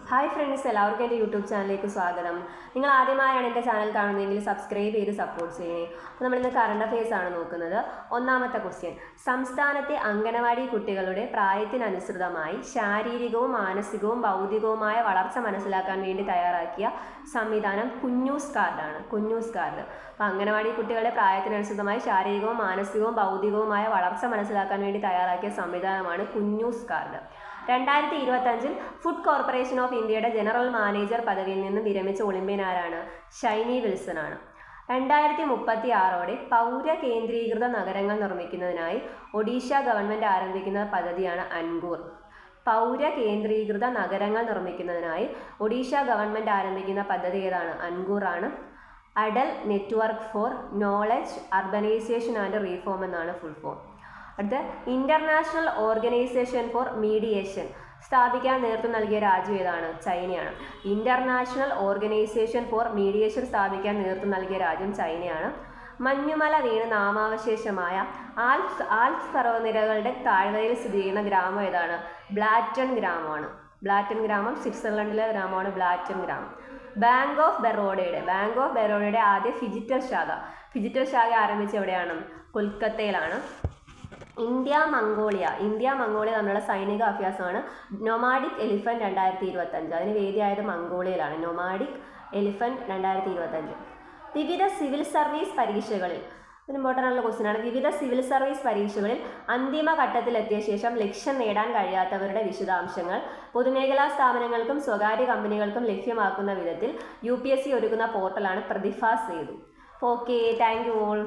Hi friends, എല്ലാവർക്കും എൻ്റെ YouTube ചാനലിലേക്ക് സ്വാഗതം. നിങ്ങൾ ആദ്യമായാണ് എൻ്റെ ചാനൽ കാണുന്നതെങ്കിൽ സബ്സ്ക്രൈബ് ചെയ്ത് സപ്പോർട്ട് ചെയ്യണേ. അപ്പോൾ നമ്മളിന്ന് കറണ്ട് അഫയേഴ്സ് ആണ് നോക്കുന്നത്. ഒന്നാമത്തെ ക്വസ്റ്റ്യൻ: സംസ്ഥാനത്തെ അംഗനവാടി കുട്ടികളുടെ പ്രായത്തിനനുസൃതമായി ശാരീരികവും മാനസികവും ബൗദ്ധികവുമായ വളർച്ച മനസ്സിലാക്കാൻ വേണ്ടി തയ്യാറാക്കിയ സംവിധാനം കുഞ്ഞൂസ് കാർഡാണ്. കുഞ്ഞൂസ് കാർഡ്. അപ്പോൾ അംഗനവാടി കുട്ടികളുടെ പ്രായത്തിനനുസൃതമായി ശാരീരികവും മാനസികവും ബൗദ്ധികവുമായ വളർച്ച മനസ്സിലാക്കാൻ വേണ്ടി തയ്യാറാക്കിയ സംവിധാനമാണ് കുഞ്ഞൂസ് കാർഡ്. 2025 ഫുഡ് കോർപ്പറേഷൻ ഓഫ് ഇന്ത്യയുടെ ജനറൽ മാനേജർ പദവിയിൽ നിന്ന് വിരമിച്ച ഒളിമ്പ്യൻ ആരാണ്? ഷൈനി വിൽസൺ ആണ്. 2036 പൗര കേന്ദ്രീകൃത നഗരങ്ങൾ നിർമ്മിക്കുന്നതിനായി ഒഡീഷ ഗവൺമെൻറ് ആരംഭിക്കുന്ന പദ്ധതിയാണ് അൻകൂർ. പൗര കേന്ദ്രീകൃത നഗരങ്ങൾ നിർമ്മിക്കുന്നതിനായി ഒഡീഷ ഗവൺമെൻറ് ആരംഭിക്കുന്ന പദ്ധതി ഏതാണ്? അൻകൂർ ആണ്. അഡൽ network for knowledge urbanisation and reform എന്നാണ് ഫുൾ ഫോം. അടുത്ത ഇന്റർനാഷണൽ ഓർഗനൈസേഷൻ ഫോർ മീഡിയേഷൻ സ്ഥാപിക്കാൻ നേതൃത്വം നൽകിയ രാജ്യം ഏതാണ്? ചൈനയാണ്. ഇന്റർനാഷണൽ ഓർഗനൈസേഷൻ ഫോർ മീഡിയേഷൻ സ്ഥാപിക്കാൻ നേതൃത്വം നൽകിയ രാജ്യം ചൈനയാണ്. മഞ്ഞുമല വീണ് നാമാവശേഷമായ ആൽപ്സ് പർവ്വതനിരകളുടെ താഴ്വരയിൽ സ്ഥിതി ചെയ്യുന്ന ഗ്രാമം ഏതാണ്? ബ്ലാറ്റൺ ഗ്രാമമാണ്. ബ്ലാറ്റൺ ഗ്രാമം സ്വിറ്റ്സർലൻഡിലെ ഗ്രാമമാണ് ബ്ലാറ്റൺ ഗ്രാമം. ബാങ്ക് ഓഫ് ബറോഡയുടെ ആദ്യ ഫിജിറ്റൽ ശാഖ ആരംഭിച്ച എവിടെയാണ്? കൊൽക്കത്തയിലാണ്. ഇന്ത്യ മംഗോളിയ തമ്മിലുള്ള സൈനിക അഭ്യാസമാണ് നൊമാഡിക് എലിഫന്റ് 2025. അതിന് വേദിയായത് മംഗോളിയയിലാണ്. Nomadic elephant 2025. വിവിധ സിവിൽ സർവീസ് പരീക്ഷകളിൽ ഇമ്പോർട്ടൻ്റ് ആയിട്ടുള്ള ക്വസ്റ്റ്യൻ ആണ്. വിവിധ സിവിൽ സർവീസ് പരീക്ഷകളിൽ അന്തിമ ഘട്ടത്തിലെത്തിയ ശേഷം ലക്ഷ്യം നേടാൻ കഴിയാത്തവരുടെ വിശദാംശങ്ങൾ പൊതുമേഖലാ സ്ഥാപനങ്ങൾക്കും സ്വകാര്യ കമ്പനികൾക്കും ലഭ്യമാക്കുന്ന വിധത്തിൽ UPSC ഒരുക്കുന്ന പോർട്ടലാണ് Pratibha Setu. Okay, thank you all.